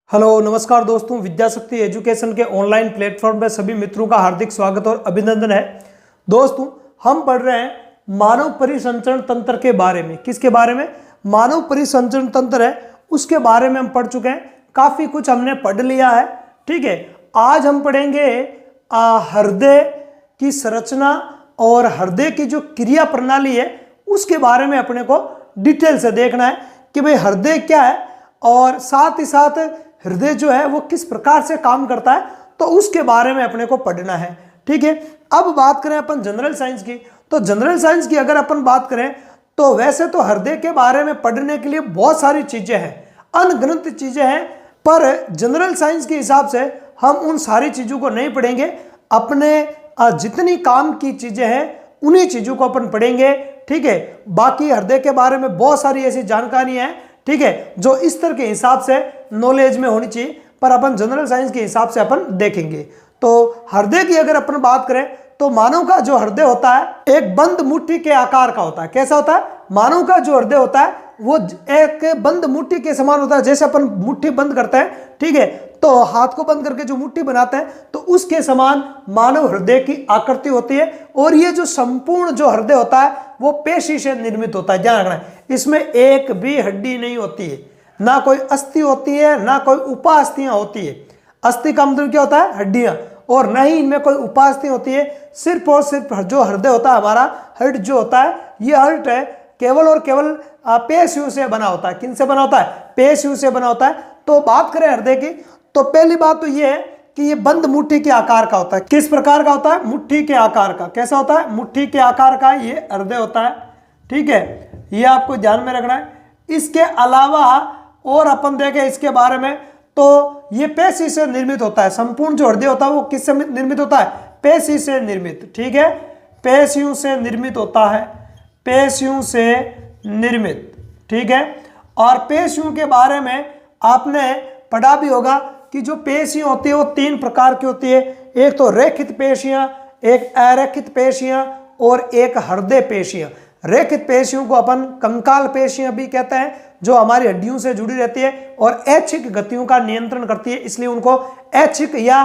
Hello नमस्कार दोस्तों, विद्याशक्ति education के ऑनलाइन प्लेटफॉर्म पर सभी मित्रों का हार्दिक स्वागत और अभिनंदन है। दोस्तों, हम पढ़ रहे हैं मानव परिसंचरण तंत्र के बारे में। किसके बारे में? मानव परिसंचरण तंत्र है, उसके बारे में हम पढ़ चुके हैं। काफी कुछ हमने पढ़ लिया है। ठीक है, आज हम पढ़ेंगे हृदय की संरचना और हृदय की जो क्रिया प्रणाली है उसके बारे में अपने को डिटेल से देखना है कि भाई हृदय क्या है और साथ ही साथ हृदय जो है वो किस प्रकार से काम करता है, तो उसके बारे में अपने को पढ़ना है। ठीक है, अब बात करें अपन जनरल साइंस की, तो जनरल साइंस की अगर अपन बात करें तो वैसे तो हृदय के बारे में पढ़ने के लिए बहुत सारी चीजें हैं, अनगिनत चीजें हैं, पर जनरल साइंस के हिसाब से हम उन सारी चीजों को नहीं पढ़ेंगे। अपने जितनी काम की चीजें हैं उन्हीं चीजों को अपन पढ़ेंगे। ठीक है, बाकी हृदय के बारे में बहुत सारी ऐसी जानकारियां हैं, ठीक है, जो इस तरह के हिसाब से नॉलेज में होनी चाहिए, पर अपन जनरल साइंस के हिसाब से अपन देखेंगे। तो हृदय की अगर अपन बात करें तो मानव का जो हृदय होता है एक बंद मुट्ठी के आकार का होता है। कैसा होता है? मानव का जो हृदय होता है वो एक बंद मुट्ठी के समान होता है। जैसे अपन मुट्ठी बंद करते हैं, ठीक है, तो हाथ को बंद करके जो मुट्ठी बनाते हैं तो उसके समान मानव हृदय की आकृति होती है। और ये जो संपूर्ण जो हृदय होता है वो पेशी से निर्मित होता है। ध्यान रखना है, इसमें एक भी हड्डी नहीं होती है, ना कोई अस्थि होती है, ना कोई उपास्थियां होती है। अस्थि का मतलब क्या होता है? हड्डियां, और न ही इनमें कोई उपास्थि होती है। सिर्फ और सिर्फ जो हृदय होता है, हमारा हार्ट जो होता है, ये हार्ट है केवल और केवल पेशियों से बना होता है। किन से बना होता है? पेशियों से बना होता है। तो बात करें हृदय की, तो पहली बात तो ये है कि ये बंद मुट्ठी के आकार का होता है। किस प्रकार का होता है? मुट्ठी के आकार का। कैसा होता है? मुट्ठी के आकार का ये हृदय होता है। ठीक है, ये आपको ध्यान में रखना है। इसके अलावा और अपन देखें इसके बारे में तो ये पेशी से निर्मित होता है। संपूर्ण जो हृदय होता है वो किससे निर्मित होता है? पेशी से निर्मित। ठीक है, पेशियों से निर्मित होता है, पेशियों से निर्मित। ठीक है, और पेशियों के बारे में आपने पढ़ा भी होगा कि जो पेशियां होती है वो तीन प्रकार की होती है। एक तो रेखित पेशियां, एक अरेखित पेशियां और एक हृदय पेशियां। रेखित पेशियों को अपन कंकाल पेशियां भी कहते हैं, जो हमारी हड्डियों से जुड़ी रहती है और ऐच्छिक गतियों का नियंत्रण करती है, इसलिए उनको ऐच्छिक या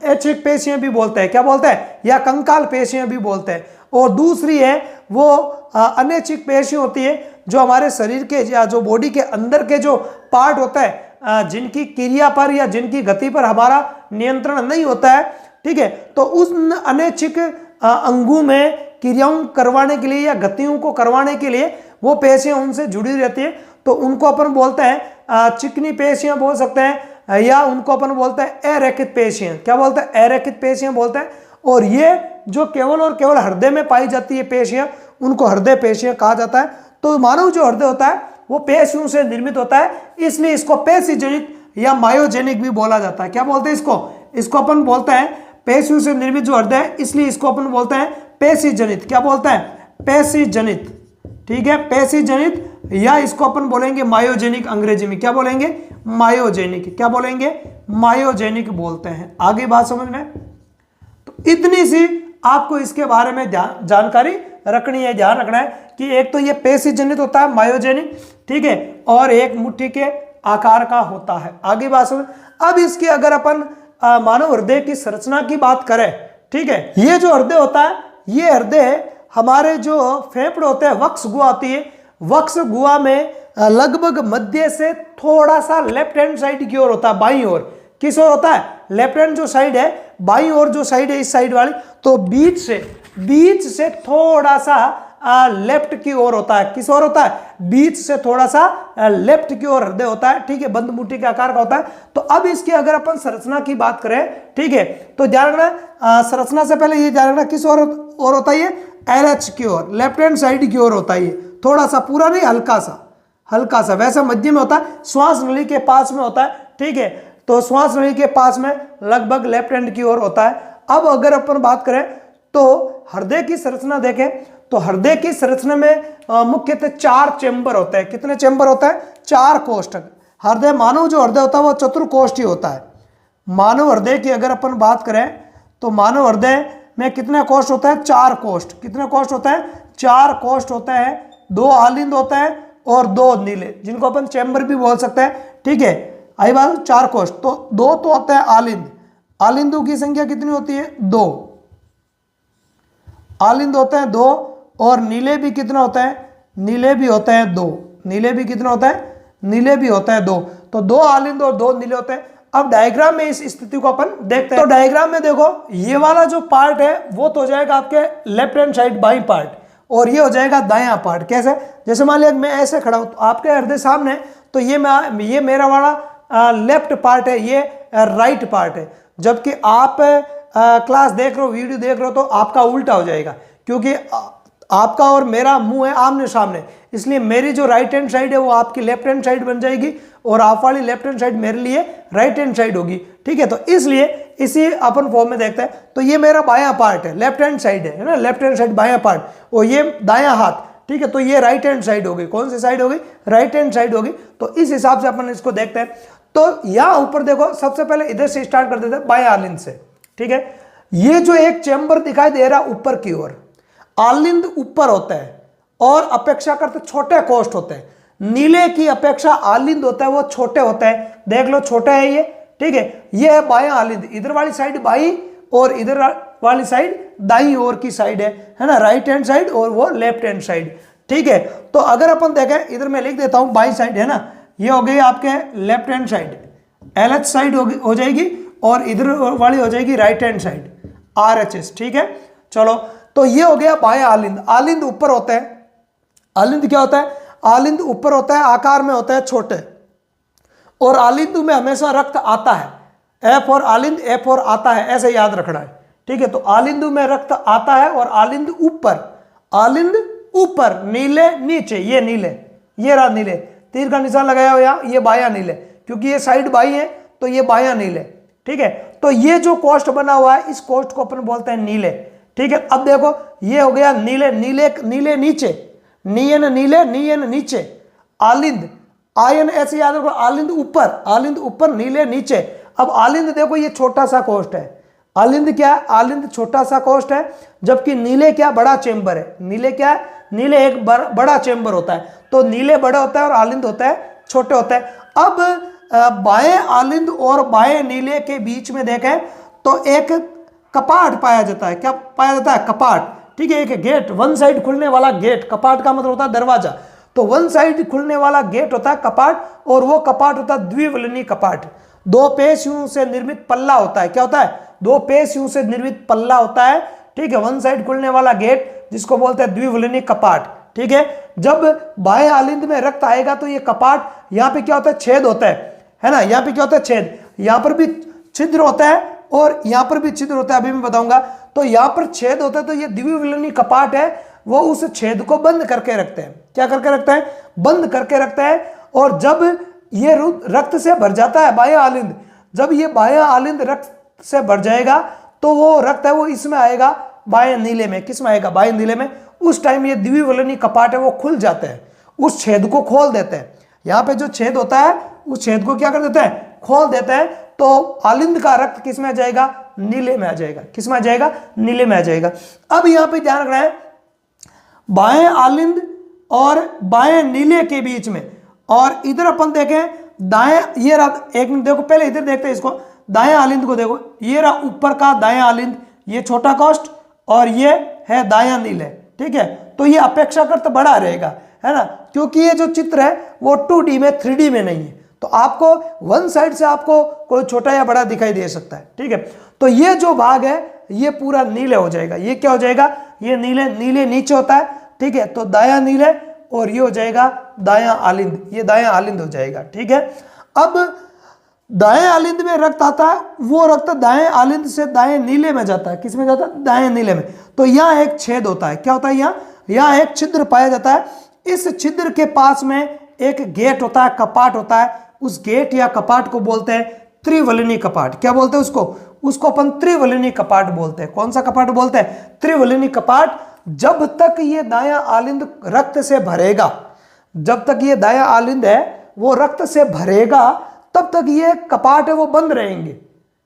ऐच्छिक पेशियां भी बोलते हैं। क्या बोलते हैं? या कंकाल पेशियां भी बोलते हैं। और दूसरी है वो अनैच्छिक पेशियां होती है, जो हमारे शरीर के या जो बॉडी के अंदर के जो पार्ट होता है, जिनकी क्रिया पर या जिनकी गति पर हमारा नियंत्रण नहीं होता है। ठीक है, तो उस अनैच्छिक अंगों में क्रियाओं करवाने के लिए या गतियों को करवाने के लिए वो पेशियां उनसे जुड़ी रहती है, तो उनको अपन बोलते हैं चिकनी पेशियां बोल सकते हैं, या उनको अपन बोलते हैं अरेखित पेशियां। क्या बोलते हैं? अरेखित पेशियां बोलते हैं। और ये जो केवल और केवल हृदय में पाई जाती है पेशियां, उनको हृदय पेशियां कहा जाता है। तो मानव जो हृदय होता है वो पेशियों से निर्मित होता है, इसलिए इसको पेशी जनित या मायोजेनिक भी बोला जाता है। क्या बोलते हैं इसको अपन बोलते हैं पेशियों से निर्मित जो हृदय है, इसलिए इसको अपन बोलते हैं पेशी जनित। क्या बोलते हैं? पेशी जनित। ठीक है, पेशी जनित, या इसको अपन बोलेंगे मायोजेनिक। अंग्रेजी में क्या बोलेंगे? मायोजेनिक। क्या बोलेंगे? मायोजेनिक बोलते हैं। आगे बात समझ में? तो इतनी सी आपको इसके बारे में जानकारी रखनी है, ध्यान रखना है कि एक तो ये पेशी जनित होता है, मायोजेनिक, ठीक है, और एक मुट्ठी के आकार का होता है। आगे बात समझ। अब इसकी अगर अपन मानव हृदय की संरचना की बात करें, ठीक है, ये जो हृदय होता है, ये हृदय हमारे जो फेफड़े होते हैं, वक्ष गुहा होती है, वक्ष गुहा में लगभग मध्य से थोड़ा सा लेफ्ट हैंड साइड की ओर होता है, बाईं ओर। किस ओर होता है? लेफ्ट हैंड जो साइड है, बाईं ओर जो साइड है, इस साइड वाली, तो बीच से थोड़ा सा लेफ्ट की ओर होता है। किस ओर होता है? बीच से थोड़ा सा लेफ्ट की ओर हृदय होता है। ठीक है, बंद मुट्ठी के आकार का होता है। तो अब इसकी अगर अपन संरचना की बात करें, ठीक है, तो ध्यान रखना, संरचना से पहले ये ध्यान रखना किस ओर होता है? ये एलएच की ओर, लेफ्ट हैंड साइड की ओर होता है। थोड़ा सा, पूरा नहीं, हल्का सा, वैसे मध्य में होता है, श्वास नली के पास में होता है। ठीक है, तो श्वास नली के पास में लगभग लेफ्ट हैंड की ओर होता है। अब अगर अपन बात करें तो हृदय की संरचना देखें, तो हृदय की संरचना में मुख्यतः 4 चेंबर होते हैं। कितने चेंबर होते हैं? 4 कोष्ठक। हृदय, मानव जो हृदय होता है वो चतुर्कोष्ठी होता है। मानव हृदय की अगर अपन बात करें तो मानव हृदय में कितने कोष्ठ होता है? 4 कोष्ठ। कितने कोष्ठ होते हैं? 4 कोष्ठ होते हैं। 2 आलिंद होते हैं और 2 नीले, जिनको अपन चैम्बर भी बोल सकते हैं। ठीक है, आई बात 4 कोष्ठ, तो 2 तो होता है आलिंद, आलिंदों की संख्या कितनी होती है 2, आलिंद होते हैं 2, और नीले भी कितना होता है, नीले भी होता है 2, नीले भी कितना होता है, नीले भी होता है 2, तो 2 आलिंद और 2 नीले होते हैं। अब डायग्राम में इस स्थिति को अपन देखते हैं। तो डायग्राम में देखो ये वाला जो पार्ट है वो तो हो जाएगा आपके left hand side by part, और ये हो जाएगा दायां पार्ट। कैसे, जैसे मान लिया मैं ऐसे खड़ा हूं तो आपके हृदय सामने, तो ये मेरा वाला लेफ्ट पार्ट है, ये राइट पार्ट है, जबकि आप क्लास देख रहे हो, वीडियो देख रहे हो तो आपका उल्टा हो जाएगा, क्योंकि आपका और मेरा मुंह है आमने सामने, इसलिए मेरी जो राइट हैंड साइड है वो आपकी लेफ्ट हैंड साइड बन जाएगी, और आप वाली लेफ्ट हैंड साइड मेरे लिए राइट हैंड साइड होगी। ठीक है, तो इसलिए इसी अपन फॉर्म में देखते हैं। तो ये मेरा बायां पार्ट है, लेफ्ट हैंड साइड है ना, लेफ्ट हैंड साइड बायां पार्ट, और ये दायां हाथ। ठीक है, तो ये राइट हैंड साइड होगी। कौन सी साइड होगी, राइट हैंड साइड होगी। तो इस हिसाब से अपन इसको देखते हैं। तो यहां ऊपर देखो, सबसे पहले इधर से स्टार्ट कर देते हैं, बायां आलिंद से। ठीक है, ये जो एक चैम्बर दिखाई दे रहा है ऊपर की ओर, आलिंद ऊपर होता है और अपेक्षाकृत छोटे कोष्ठ होते हैं। नीले की अपेक्षा आलिंद होता है वो छोटे होते हैं, देख लो छोटे है ये। ठीक है, ये है बायां आलिंद, इधर वाली साइड बाई और इधर वाली साइड दाई ओर की साइड है ना, राइट हैंड साइड, और वो लेफ्ट हैंड साइड। ठीक है, तो अगर अपन देखें, इधर मैं लिख देता हूं बाई साइड है ना, ये हो गई आपके left hand side, LH side हो जाएगी, और इधर वाली हो जाएगी राइट हैंड साइड, RHS। ठीक है, चलो, तो ये हो गया बायां आलिंद। आलिंद ऊपर होता है, आलिंद क्या होता है, आलिंद ऊपर होता है, आकार में होता है छोटे, और आलिंद में हमेशा रक्त आता है, ए फॉर आलिंद, ए फॉर आता है, ऐसे याद रखना है। ठीक है, तो आलिंद में रक्त आता है, और आलिंद ऊपर, आलिंद ऊपर, नीले नीचे, ये नीले, ये रहा नीले, तीर का निशान लगाया हो यहाँ, ये बायां नीले, क्योंकि ये साइड बाई है तो ये बायां नीले। ठीक है, तो ये जो कोष्ठ बना हुआ है, इस कोष्ठ को अपन बोलते हैं नीले। ठीक है, अब देखो ये हो गया नीले, नीले नीले नीचे, नियन नीले, नियन नीचे, आलिंद, आयन ऐसे याद रखो, आलिंद ऊपर, आलिंद ऊपर, नीले नीचे। अब आलिंद देखो ये छोटा सा कोष्ठ है, आलिंद क्या है, आलिंद छोटा सा कोष्ठ है, जबकि नीले क्या, बड़ा चेंबर है। नीले क्या है, नीले एक बड़ा चेंबर होता है, तो नीले बड़ा होता है और आलिंद होता है छोटे होता है। अब बाएं आलिंद और बाएं नीले के बीच में देखें तो एक कपाट पाया जाता है। क्या पाया जाता है, कपाट। ठीक है, एक गेट, वन साइड खुलने वाला गेट, कपाट का मतलब होता है दरवाजा, तो वन साइड खुलने वाला गेट होता है कपाट, और वो कपाट होता है द्विवलनी कपाट। 2 पेशियों से निर्मित पल्ला होता है। क्या होता है, 2 पेशियों से निर्मित पल्ला होता है। ठीक है, वन साइड खुलने वाला गेट जिसको बोलते हैं द्विवलनी कपाट। ठीक है, जब बाएं आलिंद में रक्त आएगा तो ये कपाट, यहाँ पे क्या होता है, छेद होता है ना, यहाँ पे क्या होता है, छेद, यहाँ पर भी छिद्र होता है और यहाँ पर भी छिद्र होता है, अभी मैं बताऊंगा। तो यहाँ पर छेद होता है, तो ये द्विविलनी कपाट है, वो उस छेद को बंद करके रखते हैं। क्या करके रखते हैं, बंद करके रखते हैं। और जब ये रक्त से भर जाता है बायां आलिंद, जब ये बायां आलिंद रक्त से भर जाएगा तो वो रक्त है वो इसमें आएगा, बाएं नीले में। किस में आएगा, बाएं नीले में। उस टाइम ये द्विविलनी कपाट है वो खुल जाते हैं, उस छेद को खोल देते हैं। यहाँ पे जो छेद होता है उस छेद को क्या कर देते हैं, खोल देते हैं। तो आलिंद का रक्त किस में आ जाएगा, नीले में आ जाएगा। किस में आ जाएगा, नीले में आ जाएगा। अब यहाँ पे ध्यान रखना है, बाएं आलिंद और बाएं नीले के बीच में, और इधर अपन देखें दाएं, ये रहा, एक मिनट देखो, पहले इधर देखते हैं इसको, दाएं आलिंद को देखो, ये रहा ऊपर का दाएं आलिंद, ये छोटा कोष्ठ, और ये है दायां नीले। ठीक है, तो ये अपेक्षाकृत बड़ा रहेगा, है ना, क्योंकि ये जो चित्र है वो 2D में 3D में नहीं है, तो आपको वन साइड से आपको कोई छोटा या बड़ा दिखाई दे सकता है। ठीक है, तो ये जो भाग है ये पूरा नीले हो जाएगा। ये क्या हो जाएगा, ये नीले, नीले नीचे होता है। ठीक है, तो दायां नीले, और ये हो जाएगा दायां आलिंद, ये दायां आलिंद हो जाएगा। ठीक है, अब दाएं आलिंद में रक्त आता है, वो रक्त दाएं आलिंद से दाएं नीले में जाता है। किस में जाता है, दाएं नीले में। तो यहाँ एक छेद होता है। क्या होता है, यहाँ एक छिद्र पाया जाता है। इस छिद्र के पास में एक गेट होता है, कपाट होता है। उस गेट या कपाट को बोलते हैं त्रिवलनी कपाट। क्या बोलते हैं उसको अपन त्रिवलनी कपाट बोलते हैं। कौन सा कपाट बोलते हैं, त्रिवलनी कपाट। जब तक ये दायां आलिंद रक्त से भरेगा, जब तक ये दायां आलिंद है वो रक्त से भरेगा, तब तक ये कपाट है वो बंद रहेंगे,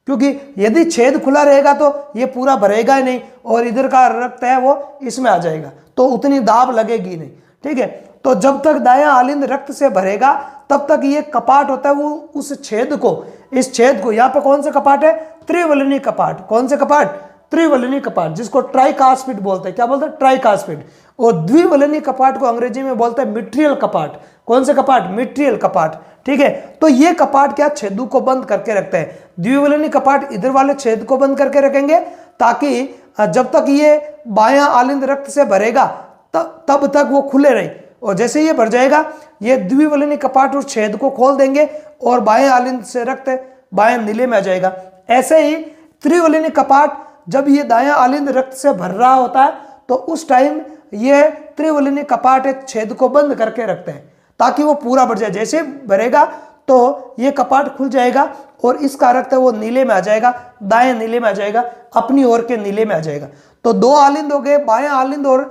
क्योंकि यदि छेद खुला रहेगा तो ये पूरा भरेगा ही नहीं, और इधर का रक्त है वो इसमें आ जाएगा, तो उतनी दाब लगेगी नहीं। ठीक है, तो जब तक दायां आलिंद रक्त से भरेगा तब तक ये कपाट होता है वो उस छेद को, इस छेद को, यहाँ पे कौन सा कपाट है, त्रिवलनी कपाट। कौन से कपाट, त्रिवलनी कपाट, जिसको ट्राइकास्पिड बोलते हैं। क्या बोलते हैं, ट्राइकास्पिड। और द्विवलनी कपाट को अंग्रेजी में बोलते हैं मिट्रियल कपाट। कौन से कपाट, मिट्रियल कपाट। ठीक है, तो ये कपाट क्या, छेदों को बंद करके रखते हैं। द्विवलनी कपाट इधर वाले छेद को बंद करके रखेंगे ताकि जब तक ये बायां आलिंद रक्त से भरेगा तब तक वो खुले रहे, और जैसे ये भर जाएगा ये द्विवलनी कपाट उस छेद को खोल देंगे और बाएं आलिंद से रक्त बाएं नीले में आ जाएगा। ऐसे ही त्रिवलनी कपाट जब ये दायां आलिंद रक्त से भर रहा होता है तो उस टाइम ये त्रिवलनी कपाट एक छेद को बंद करके रखते हैं ताकि वो पूरा भर जाए। जैसे भरेगा तो ये कपाट खुल जाएगा और इसका रक्त है वो नीले में आ जाएगा, दाएं नीले में आ जाएगा, अपनी ओर के नीले में आ जाएगा। तो दो आलिंद हो गए, बायां आलिंद और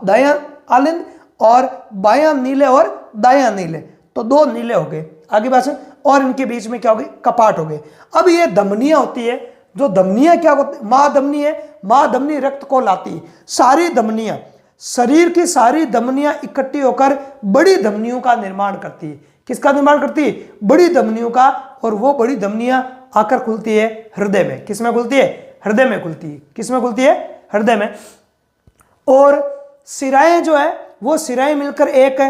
दायां आलिंद, और बायां नीले और दायां नीले, तो दो नीले हो गए। आगे बात, और इनके बीच में क्या हो गई, कपाट हो गए। अब ये धमनियां होती है, जो धमनियां क्या होती है, महाधमनी है, महाधमनी रक्त को लाती है। सारी धमनियां, शरीर की सारी धमनियां इकट्ठी होकर बड़ी धमनियों का निर्माण करती है। किसका निर्माण करती है, बड़ी धमनियों का। और वो बड़ी धमनियां आकर खुलती है हृदय में। किसमें खुलती है, हृदय में खुलती है। किसमें खुलती है, हृदय में। और सिराएं जो है वो सिराएं मिलकर एक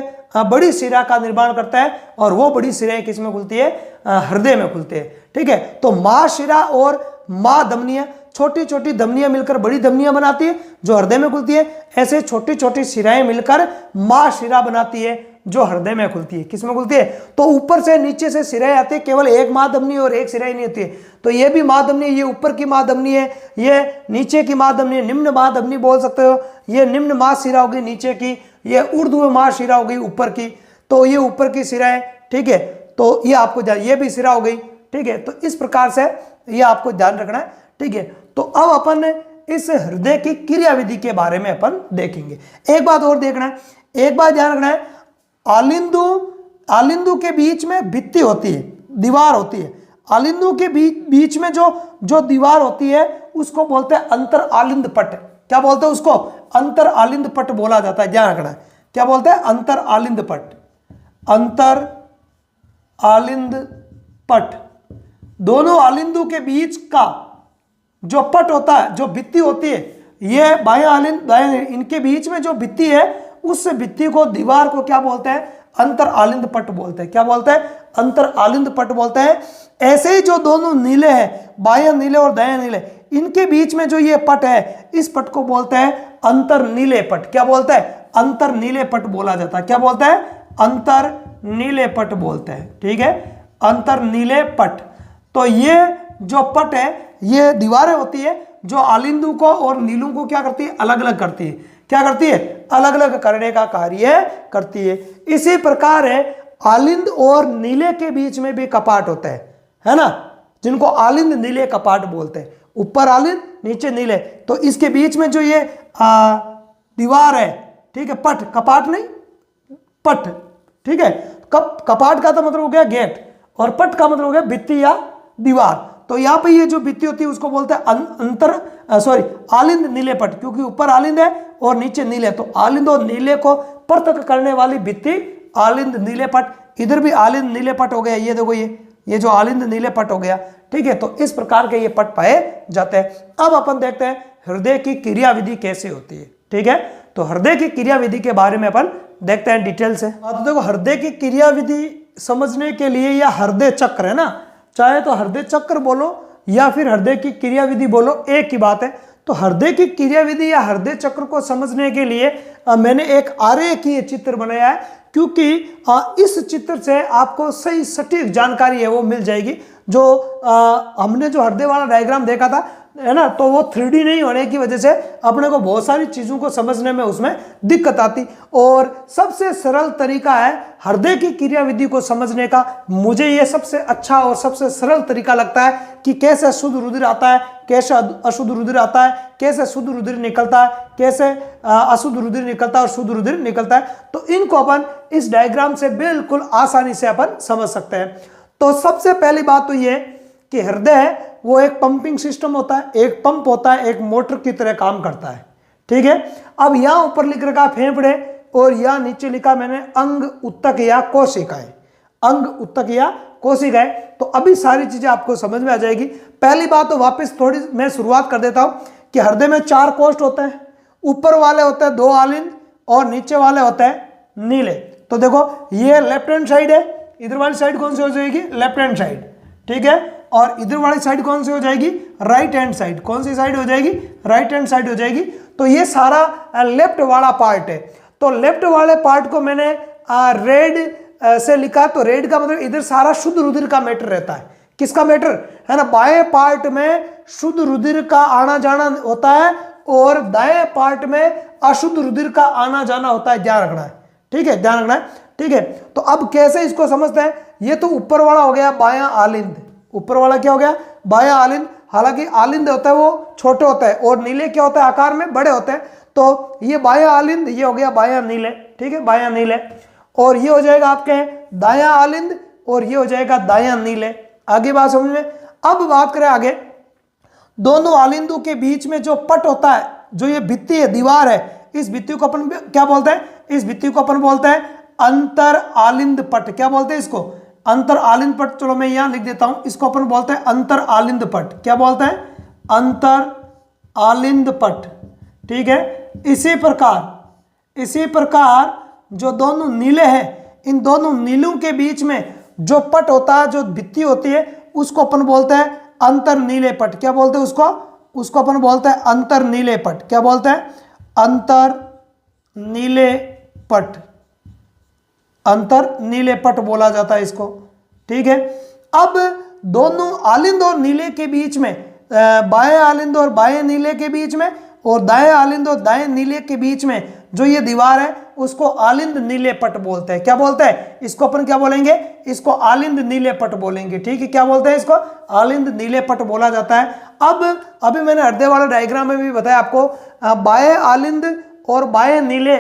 बड़ी सिरा का निर्माण करता है, और वो बड़ी सिराएं किसमें खुलती है, हृदय में खुलती है। ठीक है, तो महाशिरा और महाधमनियां, छोटी छोटी धमनियां मिलकर बड़ी धमनियां बनाती है जो हृदय में खुलती है। ऐसे छोटी छोटी सिराएं मिलकर महाशिरा बनाती है जो हृदय में खुलती है। किसमें खुलती है, तो ऊपर से नीचे से सिराएं आती है, केवल एक महाधमनी और एक सिराएं नहीं होती है। तो ये भी महाधमनी, ये ऊपर की महाधमनी है, ये नीचे की महाधमनी है, निम्न महाधमनी बोल सकते हो। ये निम्न महाशिरा होगी नीचे की, ये ऊर्ध्व महाशिरा हो गई ऊपर की। तो ये ऊपर की सिराएं, ठीक है, तो ये आपको ये भी सिरा हो गई। ठीक है, तो इस प्रकार से ये आपको ध्यान रखना है। ठीक है, तो अब अपन इस हृदय की क्रियाविधि के बारे में अपन देखेंगे। एक बात और देखना है, एक बात ध्यान रखना है, आलिंदु के बीच में भित्ति होती है, दीवार होती है। आलिंदु के बीच में जो दीवार होती है उसको बोलते हैं अंतर आलिंद पट। क्या बोलते हैं उसको, अंतर आलिंद पट बोला जाता है। ध्यान रखना है, क्या बोलते हैं, अंतर आलिंद पट। अंतर आलिंद पट, दोनों आलिंदु के बीच का जो पट होता है, जो भित्ति होती है, ये बायां आलिंद दायां, इनके बीच में जो भित्ति है उस भित्ति को, दीवार को क्या बोलते हैं, अंतर आलिंद पट बोलते हैं। क्या बोलते हैं, अंतर आलिंद पट बोलते हैं। ऐसे ही जो दोनों नीले हैं, बायां नीले और दायां नीले, इनके बीच में जो ये पट है, इस पट को बोलते हैं अंतर नीले पट। क्या बोलते हैं, अंतर नीले पट बोला जाता है। क्या बोलते हैं, अंतर नीले पट बोलते हैं। ठीक है, अंतर नीले पट। तो ये जो पट है, ये दीवारें होती है जो आलिंदु को और नीलू को क्या करती है, अलग अलग करती है। क्या करती है, अलग अलग करने का कार्य करती है। इसी प्रकार है आलिंद और नीले के बीच में भी कपाट होता है ना, जिनको आलिंद नीले कपाट बोलते हैं। ऊपर आलिंद, नीचे नीले। तो इसके बीच में जो ये दीवार है, ठीक है, पट, कपाट नहीं, पट। ठीक है, कपाट का तो मतलब हो गया गेट, और पट का मतलब हो गया भित्ति या दीवार। तो यहाँ पे ये जो भित्ति होती है उसको बोलते हैं आलिंद नीले पट, क्योंकि ऊपर आलिंद है और नीचे नीले। तो आलिंद और नीले को पृथक करने वाली भित्ति आलिंद नीले पट। इधर भी आलिंद नीले पट हो गया, ये देखो, ये जो आलिंद नीले पट हो गया। ठीक है, तो इस प्रकार के ये पट पाए जाते हैं। अब अपन देखते हैं हृदय की क्रियाविधि कैसे होती है। ठीक है, तो हृदय की क्रियाविधि के बारे में अपन देखते हैं डिटेल से। तो देखो, हृदय की क्रियाविधि समझने के लिए, या हृदय चक्र है ना, चाहे तो हृदय चक्र बोलो या फिर हृदय की क्रियाविधि बोलो, एक ही बात है। तो हृदय की क्रियाविधि या हृदय चक्र को समझने के लिए मैंने एक आरेखीय चित्र बनाया है, क्योंकि इस चित्र से आपको सही सटीक जानकारी है वो मिल जाएगी। जो हमने जो हृदय वाला डायग्राम देखा था, है ना, तो वो 3D नहीं होने की वजह से अपने को बहुत सारी चीज़ों को समझने में उसमें दिक्कत आती। और सबसे सरल तरीका है हृदय की क्रियाविधि को समझने का, मुझे ये सबसे अच्छा और सबसे सरल तरीका लगता है कि कैसे शुद्ध रुधिर आता है, कैसे अशुद्ध रुधिर आता है, कैसे शुद्ध रुधिर निकलता है, कैसे अशुद्ध रुधिर निकलता है और शुद्ध रुधिर निकलता है। तो इनको अपन इस डायग्राम से बिल्कुल आसानी से अपन समझ सकते हैं। तो सबसे पहली बात तो ये कि हृदय है वो एक पंपिंग सिस्टम होता है, एक पंप होता है, एक मोटर की तरह काम करता है। ठीक है, अब यहां ऊपर लिख रखा फेफड़े। और या नीचे लिखा मैंने अंग उत्तक या कोशिकाएं, अंग उत्तक या कोशिकाएं। तो अभी सारी चीजें आपको समझ में आ जाएगी। पहली बात तो वापस थोड़ी मैं शुरुआत कर देता हूं कि हृदय में 4 कोष्ठ होते हैं, ऊपर वाले होते हैं 2 आलिंद और नीचे वाले होते हैं नीले। तो देखो ये लेफ्ट हैंड साइड है, इधर वाली साइड कौन सी हो जाएगी, लेफ्ट हैंड साइड, ठीक है। और इधर वाली साइड कौन सी हो जाएगी, राइट हैंड साइड। कौन सी साइड हो जाएगी, राइट हैंड साइड हो जाएगी। तो ये सारा लेफ्ट वाला पार्ट है। तो लेफ्ट वाले पार्ट को मैंने रेड से लिखा। तो रेड का मतलब इधर सारा शुद्ध रुधिर का मैटर रहता है। किसका मैटर है ना, बाएं पार्ट में शुद्ध रुधिर का आना जाना होता है और दाएं पार्ट में अशुद्ध रुधिर का आना जाना होता है। ध्यान रखना है, ठीक है, ध्यान रखना है, ठीक है। तो अब कैसे इसको समझते हैं। ये तो ऊपर वाला हो गया बायां आलिंद, ऊपर वाला क्या हो गया, बायां आलिंद। हालांकि आलिंद होता है वो छोटे होता है और नीले क्या होता है, आकार में बड़े होते हैं। तो ये बायां आलिंद, ये हो गया बायां नीले, ठीक है, बायां नीले। और ये हो जाएगा आपके दायां आलिंद और ये हो जाएगा दायां नीले। आगे बात समझ में। अब बात करें आगे, दोनों आलिंदों के बीच में जो पट होता है, जो ये भित्ति है, दीवार है, इस भित्ति को अपन क्या बोलते हैं, इस भित्ति को अपन बोलते हैं अंतर आलिंद पट। क्या बोलते हैं इसको, अंतर आलिंद पट। चलो मैं यहां लिख देता हूं, इसको अपन बोलते हैं अंतर आलिंद पट। क्या बोलते हैं, अंतर आलिंद पट, ठीक है। इसी प्रकार जो दोनों नीले हैं, इन दोनों नीलों के बीच में जो पट होता है, जो भित्ति होती है, उसको अपन बोलते हैं अंतर नीले पट। क्या बोलते हैं उसको अपन बोलते हैं अंतर नीले पट। क्या बोलते हैं, अंतर नीले पट, अंतर नीले पट बोला जाता है इसको, ठीक है। अब दोनों आलिंद और नीले के बीच में, बाएं आलिंद और बाएं नीले के बीच में और दाएं आलिंद और दाएं नीले के बीच में जो ये दीवार है, उसको आलिंद नीले पट बोलते हैं। क्या बोलते हैं इसको, अपन क्या बोलेंगे, इसको आलिंद नीले पट बोलेंगे, ठीक है। क्या बोलते हैं इसको, आलिंद नीले पट बोला जाता है। अब अभी मैंने हृदय वाला डायग्राम में भी बताया आपको, बाएं आलिंद और बाएं नीले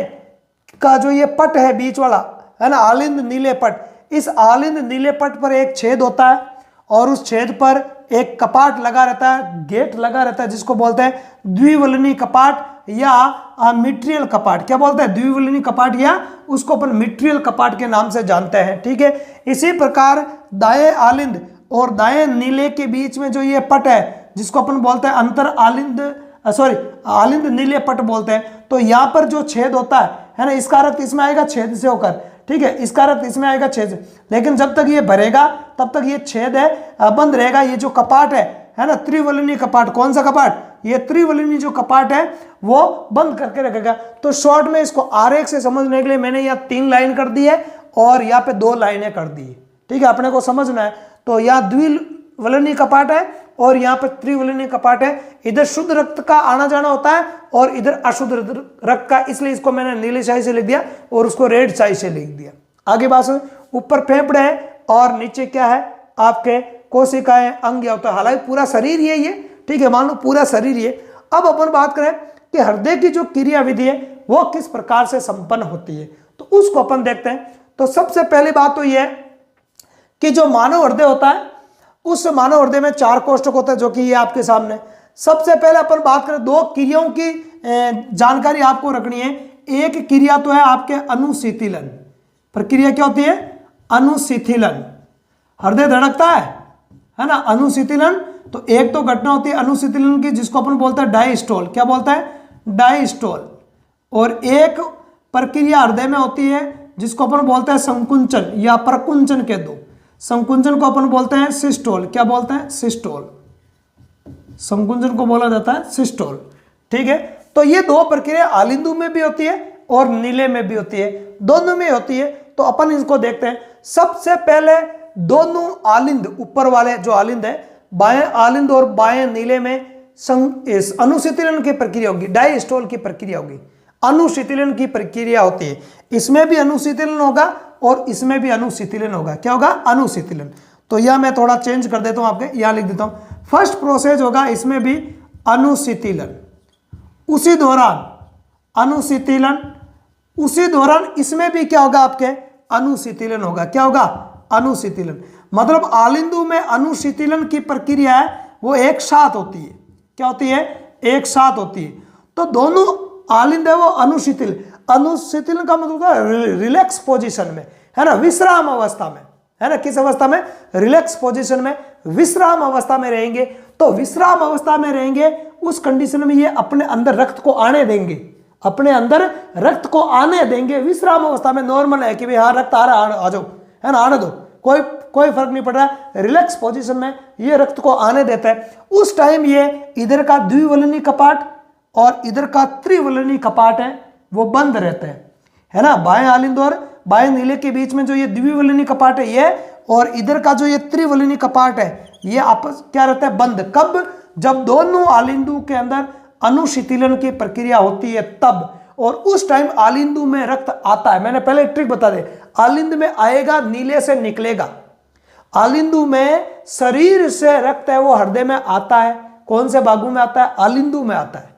का जो ये पट है बीच वाला, है ना, आलिंद नीले पट। इस आलिंद नीले पट पर एक छेद होता है और उस छेद पर एक कपाट लगा रहता है, गेट लगा रहता है, जिसको बोलते हैं द्विवलनी कपाट या मिट्रियल कपाट। क्या बोलते हैं, द्विवलनी कपाट, या उसको अपन मिट्रियल कपाट के नाम से जानते हैं, ठीक है। इसी प्रकार दाएं आलिंद और दाएं नीले के बीच में जो ये पट है, जिसको अपन बोलते हैं अंतर आलिंद आलिंद नीले पट बोलते हैं। तो यहाँ पर जो छेद होता है ना, इसका अर्थ इसमें आएगा छेद से होकर, ठीक है, इसका अर्थ इसमें आएगा छेद से। लेकिन जब तक ये भरेगा तब तक ये छेद है बंद रहेगा। ये जो कपाट है ना, त्रिवलनी कपाट। कौन सा कपाट, ये त्रिवलनी जो कपाट है वो बंद करके रखेगा। तो शॉर्ट में इसको आरेख से समझने के लिए मैंने यहाँ 3 लाइन कर दी है और यहाँ पे 2 लाइनें कर दी है, ठीक है, अपने को समझना है। तो यहाँ द्विवलनी कपाट है और यहाँ पे त्रिवलनी कपाट है। इधर शुद्ध रक्त का आना जाना होता है और इधर अशुद्ध रक्त का, इसलिए इसको मैंने नीली स्याही से लिख दिया और उसको रेड स्याही से लिख दिया। आगे बात सुन, ऊपर फेफड़े है और नीचे क्या है, आपके कोशिकाएं, अंग या होता है। हालांकि पूरा शरीर ये ठीक है, मान लो पूरा शरीर ये। अब अपन बात करें कि हृदय की जो क्रिया विधि है वो किस प्रकार से संपन्न होती है, तो उसको अपन देखते हैं। तो सबसे पहली बात तो ये है कि जो मानव हृदय होता है, उस मानव हृदय में 4 कोष्ठक होते हैं, जो कि ये आपके सामने। सबसे पहले अपन बात करें 2 क्रियाओं की जानकारी आपको रखनी है। एक क्रिया तो है आपके अनुशीतलन। प्रक्रिया क्या होती है, अनुशीतलन। हृदय धड़कता है ना, अनुशीतलन। तो एक तो घटना होती है अनुशीतलन की, जिसको अपन बोलते हैं डायस्टोल। क्या बोलता है, डायस्टोल। और एक प्रक्रिया हृदय में होती है जिसको अपन बोलते हैं संकुंचन या प्रकुंचन के दो। संकुंचन को अपन बोलते हैं सिस्टोल। क्या बोलते हैं, सिस्टोल। संकुंचन को बोला जाता है सिस्टोल, ठीक है। तो ये 2 प्रक्रिया आलिंदु में भी होती है और नीले में भी होती है, दोनों में होती है। तो अपन इसको देखते हैं। सबसे पहले दोनों आलिंद, ऊपर वाले जो आलिंद है, बाएं आलिंद और बाएं नीले में अनुशीतलन की प्रक्रिया होगी, डायस्टोल की प्रक्रिया होगी, अनुशीतलन की प्रक्रिया होती है। इसमें भी अनुशीतलन होगा और इसमें भी अनुशीतलन होगा। क्या होगा, अनुशीतलन। तो यह मैं थोड़ा चेंज कर देता हूं, आपके यहां लिख देता हूं। फर्स्ट प्रोसेस होगा इसमें भी अनुशीतलन, उसी दौरान अनुशीतलन, उसी दौरान इसमें भी क्या होगा, आपके अनुशीतलन होगा। क्या होगा, अनुशीतलन। मतलब आलिंदु में अनुशीतलन की प्रक्रिया है वो एक साथ होती है। क्या होती है, एक साथ होती है। तो दोनों आलिंद है वो अनुशीतल। अनुशीतलन का मतलब होता है रिलैक्स पोजीशन में, है ना, विश्राम अवस्था में, है ना, किस अवस्था में, रिलैक्स पोजीशन में, विश्राम अवस्था में रहेंगे। तो विश्राम अवस्था में रहेंगे उस कंडीशन में ये अपने अंदर रक्त को आने देंगे, अपने अंदर रक्त को आने देंगे। विश्राम अवस्था में नॉर्मल है कि भाई हाँ रक्त आ रहा है, आ जाओ, है ना, आने दो, कोई फर्क नहीं पड़ रहा है। रिलैक्स पोजीशन में ये रक्त को आने देता है। उस टाइम ये इधर का द्विवलनी कपाट और इधर का त्रिवलनी कपाट है वो बंद रहता है ना। बाएं आलिंद और बाएं नीले के बीच में जो ये द्विवलनी कपाट है ये, और इधर का जो ये त्रिवलनी कपाट है ये आपस क्या रहता है, बंद। कब, जब दोनों आलिंदों के अंदर अनुशीतलन की प्रक्रिया होती है तब, और उस टाइम आलिंदु में रक्त आता है। मैंने पहले ट्रिक बता दे, आलिंद में आएगा, नीले से निकलेगा। आलिंदु में शरीर से रक्त है वो हृदय में आता है। कौन से भागों में आता है, आलिंदु में आता है।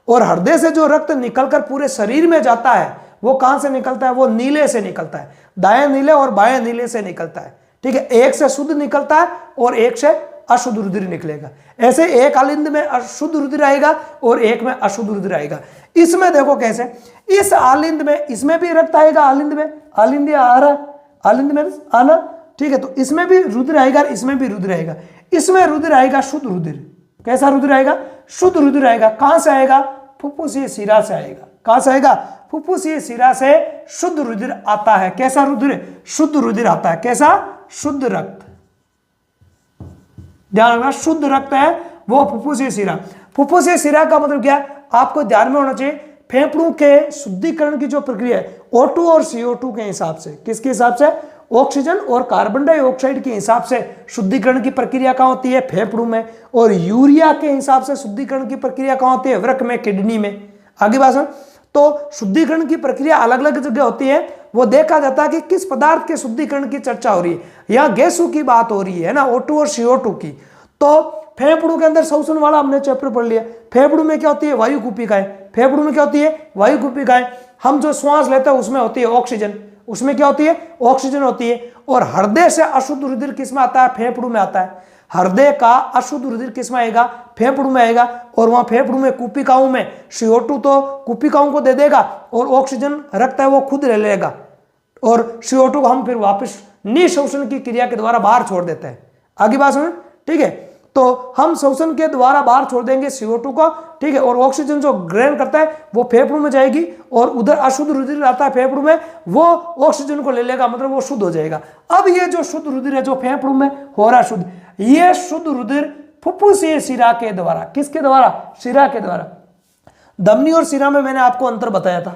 और हृदय से जो रक्त निकलकर पूरे शरीर में जाता है वो कहां से निकलता है, वो नीले से निकलता है। दाएं नीले और बाएं नीले से निकलता है, ठीक है। एक से शुद्ध निकलता है और एक से अशुद्ध रुधिर निकलेगा। ऐसे एक आलिंद में अशुद्ध रुधिर आएगा और एक में अशुद्ध रुधिर आएगा। इसमें देखो कैसे, इस आलिंद में इसमें भी रक्त आएगा, आलिंद में, आलिंद आ रहा, आलिंद में आना, ठीक है। तो इसमें भी रुधिर आएगा, इसमें भी रुधिर आएगा। इसमें रुधिर आएगा शुद्ध रुधिर। कैसा रुधिर आएगा, शुद्ध रुधिर आएगा। कहां से आएगा, फुफ्फुसीय शिरा से आएगा। कहां से आएगा, फुफ्फुसीय शिरा से शुद्ध रुधिर आता है। कैसा रुधिर, शुद्ध रुधिर आता है। कैसा, शुद्ध रक्त। ध्यान रखना, शुद्ध रक्त है वो फुफ्फुसीय शिरा। फुफ्फुसीय शिरा का मतलब क्या है, आपको ध्यान में होना चाहिए। फेफड़ों के शुद्धिकरण की जो प्रक्रिया है O2 और CO2 के हिसाब से, किसके हिसाब से, ऑक्सीजन और कार्बन डाइऑक्साइड के हिसाब से शुद्धिकरण की प्रक्रिया कहां होती है, फेफड़ों में। और यूरिया के हिसाब से शुद्धिकरण की प्रक्रिया कहां होती है, वृक्क में, किडनी में। आगे बात सुन, तो शुद्धिकरण की प्रक्रिया अलग अलग जगह होती है। वो देखा जाता है कि किस पदार्थ के शुद्धिकरण की चर्चा हो रही है। यहाँ गैसों की बात हो रही है ना, O2 और CO2 की। तो फेफड़ों के अंदर शोषण वाला हमने चैप्टर पढ़ लिया। फेफड़ों में क्या होती है, वायु कुपिकाएं। फेफड़ों में क्या होती है, वायु कुपिकाएं। हम जो श्वास लेते हैं उसमें होती है ऑक्सीजन, उसमें क्या होती है, ऑक्सीजन होती है। और हृदय से अशुद्ध रुधिर किस में आता है, फेफड़ों में आता है। हृदय का अशुद्ध रुधिर किस में आएगा, फेफड़ों में आएगा। और वहां फेफड़ों में कुपिकाओं में CO2 तो कुपिकाओं को दे देगा और ऑक्सीजन रक्त है वो खुद ले लेगा। और CO2 को हम फिर वापस निःशोषण की क्रिया के द्वारा बाहर छोड़ देते हैं। आगे बात सुन, ठीक है। तो हम शोषण के द्वारा बाहर छोड़ देंगे CO2 को, ठीक है। और ऑक्सीजन जो ग्रहण करता है वो फेफड़ों में जाएगी, और उधर अशुद्ध रुधिर आता है फेफड़ों में, वो ऑक्सीजन को ले लेगा, मतलब वो शुद्ध हो जाएगा। अब ये जो शुद्ध रुधिर है जो फेफड़ों में हो रहा शुद्ध, ये शुद्ध रुधिर फुफ्फुसीय शिरा के द्वारा, किसके द्वारा, शिरा के द्वारा। धमनी और शिरा में मैंने आपको अंतर बताया था,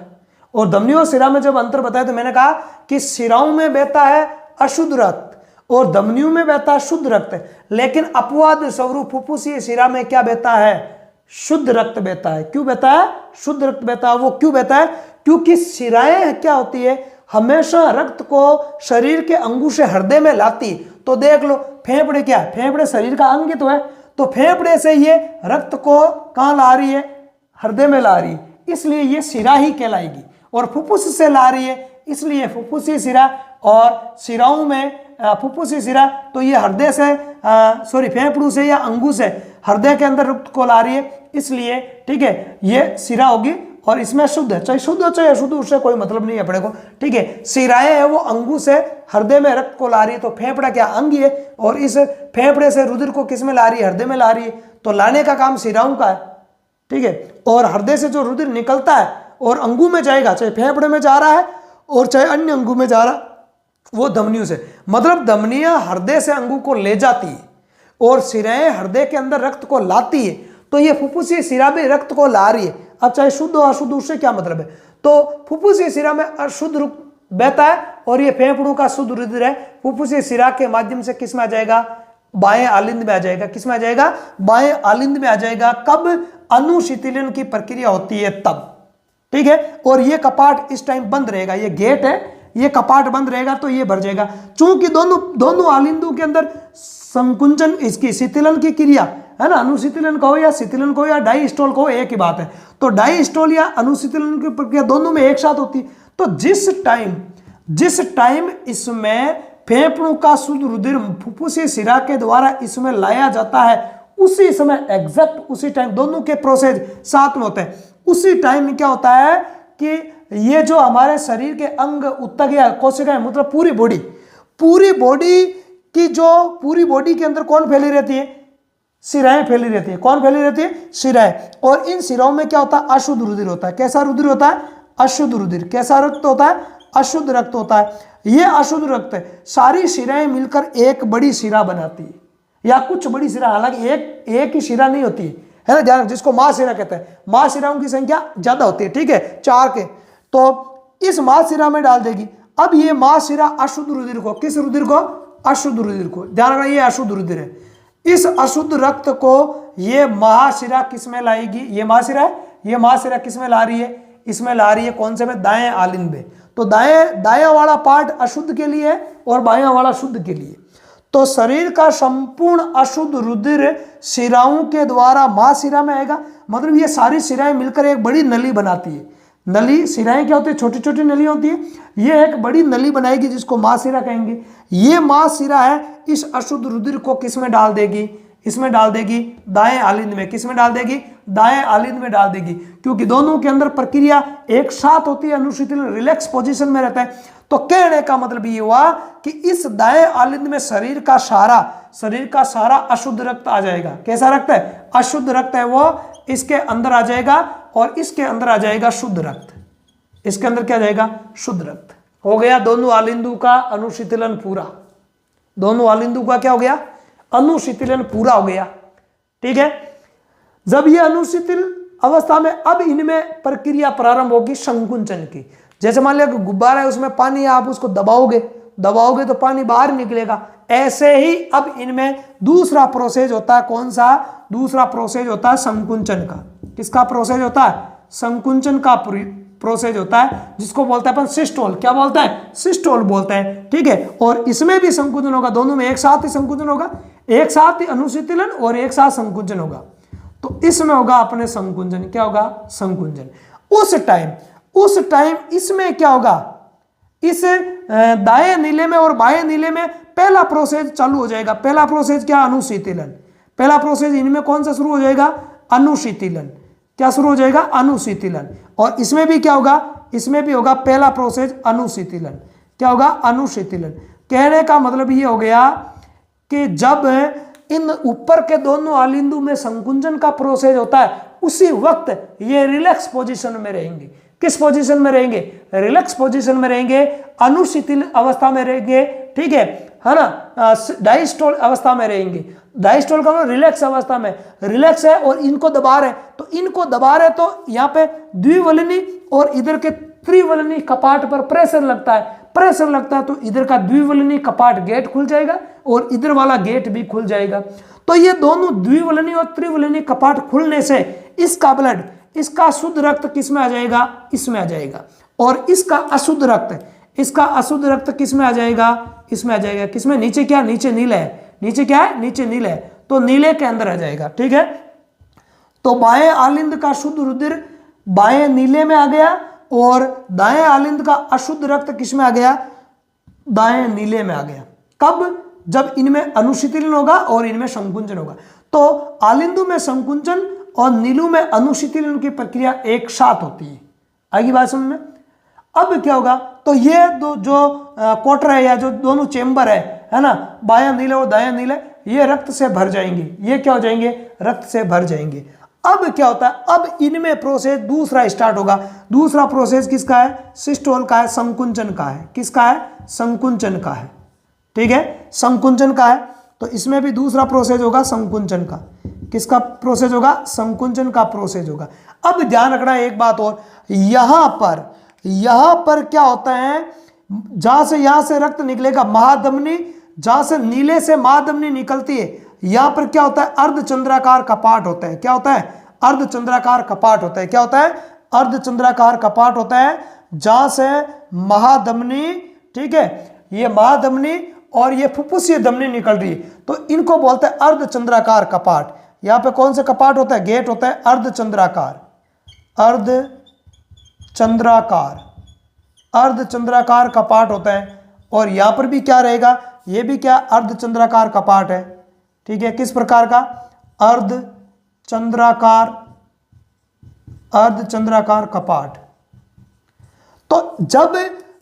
और धमनी और शिरा में जब अंतर बताया तो मैंने कहा कि शिराओं में बहता है अशुद्ध रक्त और धमनियों में बहता है शुद्ध रक्त। लेकिन अपवाद स्वरूप फुफ्फुसीय शिरा में क्या बहता है, शुद्ध रक्त बहता है। क्यों बहता है, शुद्ध रक्त बहता है। वो क्यों बहता है, क्योंकि शिराएं क्या होती है, हमेशा रक्त को शरीर के अंगों से हृदय में लाती। तो देख लो, फेफड़े क्या है, फेफड़े शरीर का अंग तो है, तो फेफड़े से ये रक्त को कहां ला रही है, हृदय में ला रही है, इसलिए ये शिरा ही कहलाएगी। और फुफ्फुस से ला रही है, इसलिए फुफ्फुसीय शिरा। और शिराओं में फुफ्फुसीय शिरा, तो ये हृदय से फेफड़ों से या अंगों से हृदय के अंदर रक्त को ला रही है, इसलिए, ठीक है, ये शिरा होगी। और इसमें शुद्ध है, चाहे शुद्ध हो चाहे अशुद्ध, उससे कोई मतलब नहीं है अपने को, ठीक है। शिराएं है वो अंगों से हृदय में रक्त को ला रही है। तो फेफड़ा क्या अंग है, और इस फेफड़े से रुधिर को किस में ला रही है, हृदय में ला रही है। तो लाने का काम शिराओं का है, ठीक है। और हृदय से जो रुधिर निकलता है और अंगों में जाएगा, चाहे फेफड़े में जा रहा है और चाहे अन्य अंगों में जा रहा, वो धमनियों से, मतलब धमनियां हृदय से अंगों को ले जाती है और शिराएं हृदय के अंदर रक्त को लाती है। तो ये फुफ्फुसीय शिरा भी रक्त को ला रही है। अब चाहे शुद्ध और अशुद्ध, उससे क्या मतलब है। तो फुफ्फुसीय शिरा में अशुद्ध बहता है और ये फेफड़ों का शुद्ध रुधिर है, फुफ्फुसीय शिरा के माध्यम से किस में आ जाएगा, बाएं आलिंद में आ जाएगा। किस में आ जाएगा, बाएं आलिंद में आ जाएगा। कब, अनुशीतलन की प्रक्रिया होती है तब, ठीक है। और ये कपाट इस टाइम बंद रहेगा, ये गेट है, ये कपाट बंद रहेगा तो ये भर जाएगा। चूंकि दोनों आलिंदों के अंदर संकुंचन, इसकी शीतलन की क्रिया है ना, अनुशीतलन कहो या शीतलन कहो या डाइस्टोल कहो, एक ही बात है। तो डाइस्टोल या अनुशीतलन की प्रक्रिया दोनों में एक साथ होती है। तो जिस टाइम इसमें फेफड़ों का शुद्ध रुधिर फुफ्फुसीय शिरा के द्वारा इसमें लाया जाता है, उसी समय, एग्जैक्ट उसी टाइम, दोनों के प्रोसेस साथ में होते हैं। उसी टाइम क्या होता है कि ये जो हमारे शरीर के अंग उत्तक या कोशिकाएं मतलब पूरी बॉडी की जो पूरी बॉडी के अंदर कौन फैली रहती है? शिराएं फैली रहती है। कौन फैली रहती है? शिराएं। और इन शिराओं में क्या होता है? अशुद्ध रुधिर होता है। कैसा रुधिर होता है? अशुद्ध रुधिर। कैसा रक्त होता है? अशुद्ध रक्त होता है। ये अशुद्ध रक्त सारी शिराएं मिलकर एक बड़ी शिरा बनाती है, या कुछ बड़ी शिरा, हालांकि एक ही शिरा नहीं होती है ना, ध्यान, जिसको महाशिरा कहते हैं। महाशिराओं की संख्या ज्यादा होती है, ठीक है, 4 के। तो इस महाशिरा में डाल देगी। अब ये महाशिरा अशुद्ध रुधिर को, किस रुधिर को? अशुद्ध रुधिर को। ध्यान रखना, ये अशुद्ध रुधिर है। इस अशुद्ध रक्त को ये महाशिरा किस में लाएगी? ये महाशिरा है, ये महाशिरा किस में ला रही है? इसमें ला रही है। कौन से में? दाएं आलिंद में। तो दायां वाला पार्ट अशुद्ध के लिए है और बायां वाला शुद्ध के लिए। तो शरीर का संपूर्ण अशुद्ध रुधिर शिराओं के द्वारा महाशिरा में आएगा। मतलब ये सारी शिराएं मिलकर एक बड़ी नली बनाती है। नली, शिराएं क्या होती है? छोटी छोटी नली होती है। ये एक बड़ी नली बनाएगी जिसको महाशिरा कहेंगे। ये महाशिरा है, इस अशुद्ध रुधिर को किस में डाल देगी? इसमें डाल देगी, दाएं आलिंद में। किस में डाल देगी? दाएं आलिंद में डाल देगी, क्योंकि दोनों के अंदर प्रक्रिया एक साथ होती है। अनुशीतलन रिलैक्स पोजीशन में रहता है। तो कहने का मतलब ये हुआ कि इस दाएं आलिंद में शरीर का सारा अशुद्ध रक्त आ जाएगा। कैसा रक्त है? अशुद्ध रक्त है वो इसके अंदर आ जाएगा, और इसके अंदर आ जाएगा शुद्ध रक्त। इसके अंदर क्या जाएगा? शुद्ध रक्त। हो गया दोनों आलिंदु का अनुशीतलन पूरा। दोनों आलिंदु का क्या हो गया? अनुशीतलन पूरा हो गया, ठीक है। जब ये अनुशीतल अवस्था में, अब इनमें प्रक्रिया प्रारंभ होगी संकुंचन की। जैसे मान लिया कि गुब्बारा है, उसमें पानी है, आप उसको दबाओगे तो पानी बाहर निकलेगा। ऐसे ही अब इनमें दूसरा प्रोसेस होता है। कौन सा? दूसरा प्रोसेस होता है संकुंचन का। किसका प्रोसेस होता है? संकुंचन का प्रोसेस होता है, जिसको बोलते हैं अपन सिस्टोल। क्या बोलता है? सिस्टोल बोलते हैं, ठीक है। और इसमें भी संकुंचन होगा, दोनों में एक साथ ही संकुंचन होगा, एक साथ ही अनुशीतलन और एक साथ संकुंचन होगा। तो इसमें होगा अपने संकुंचन। क्या होगा? संकुंचन। उस टाइम इसमें क्या होगा? इस दाएं नीले में और बाएं नीले में पहला प्रोसेस चालू हो जाएगा। पहला प्रोसेस क्या? अनुशीतलन। पहला प्रोसेस इनमें कौन सा शुरू हो जाएगा? अनुशीतलन। क्या शुरू हो जाएगा? अनुशीतलन। और इसमें भी क्या होगा? इसमें भी होगा पहला प्रोसेस अनुशीतलन। क्या होगा? अनुशीतलन। कहने का मतलब ये हो गया कि जब इन ऊपर के दोनों आलिंदु में संकुंचन का प्रोसेस होता है, उसी वक्त ये रिलैक्स पोजीशन में रहेंगे। किस पोजीशन में रहेंगे? रिलैक्स पोजीशन में रहेंगे, अनुशीतल अवस्था में रहेंगे, ठीक है ना। डायस्टोल अवस्था में रहेंगे। डायस्टोल का मतलब रिलैक्स अवस्था में। रिलैक्स है और इनको दबा रहे, तो इनको दबा रहे तो यहाँ पे द्विवलनी और इधर के त्रिवलनी कपाट पर प्रेशर लगता है। प्रेशर लगता है तो इधर का द्विवलनी कपाट गेट खुल जाएगा और इधर वाला गेट भी खुल जाएगा। तो ये दोनों द्विवलनी और त्रिवलनी कपाट खुलने से इसका ब्लड, इसका शुद्ध रक्त किस में आ जाएगा? इसमें आ जाएगा। और इसका अशुद्ध रक्त किस में आ जाएगा? इसमें आ जाएगा। किसमें? नीचे क्या? नीचे नीला है। नीचे क्या है? नीचे नीला है, तो नीले के अंदर आ जाएगा, ठीक है। तो बाएं आलिंद का शुद्ध रुधिर बाएं नीले में आ गया और दाएं आलिंद का अशुद्ध रक्त किस में आ गया? दाएं नीले में आ गया। कब? जब इनमें अनुशीतलन होगा और इनमें संकुंचन होगा। तो आलिंदु में संकुंचन और नीलू में अनुशीतलन की प्रक्रिया एक साथ होती है। आगे बात समझ में? अब क्या होगा? तो ये दो जो क्वार्टर है या जो दोनों चेंबर है ना, बायां नीले और दायां नीले, ये रक्त से भर जाएंगे। ये क्या हो जाएंगे? रक्त से भर जाएंगे। अब क्या होता है? अब इनमें प्रोसेस दूसरा स्टार्ट होगा। दूसरा प्रोसेस किसका है? सिस्टोल का है, संकुंचन का है। किसका है? संकुंचन का है, ठीक है, संकुंचन का है। तो इसमें भी दूसरा प्रोसेस होगा संकुंचन का। किसका प्रोसेस होगा? संकुंचन का प्रोसेस होगा। अब ध्यान रखना एक बात और, यहां पर क्या होता है? यहां से रक्त निकलेगा, महाधमनी, जहां से नीले से महाधमनी निकलती है, यहां पर क्या होता है? अर्धचंद्राकार कपाट होता है। क्या होता है? अर्धचंद्राकार कपाट होता है। क्या होता है? अर्धचंद्राकार कपाट होता है, जहां से महाधमनी, ठीक है, ये महाधमनी और ये फुफ्फुसीय धमनी निकल रही है, तो इनको बोलते हैं अर्धचंद्राकार कपाट। यहां पे कौन सा कपाट होता है? गेट होता है अर्धचंद्राकार। अर्धचंद्राकार कपाट होता है। और यहां पर भी क्या रहेगा? ये भी क्या? अर्धचंद्राकार कपाट है, ठीक है। किस प्रकार का? अर्धचंद्राकार कपाट। तो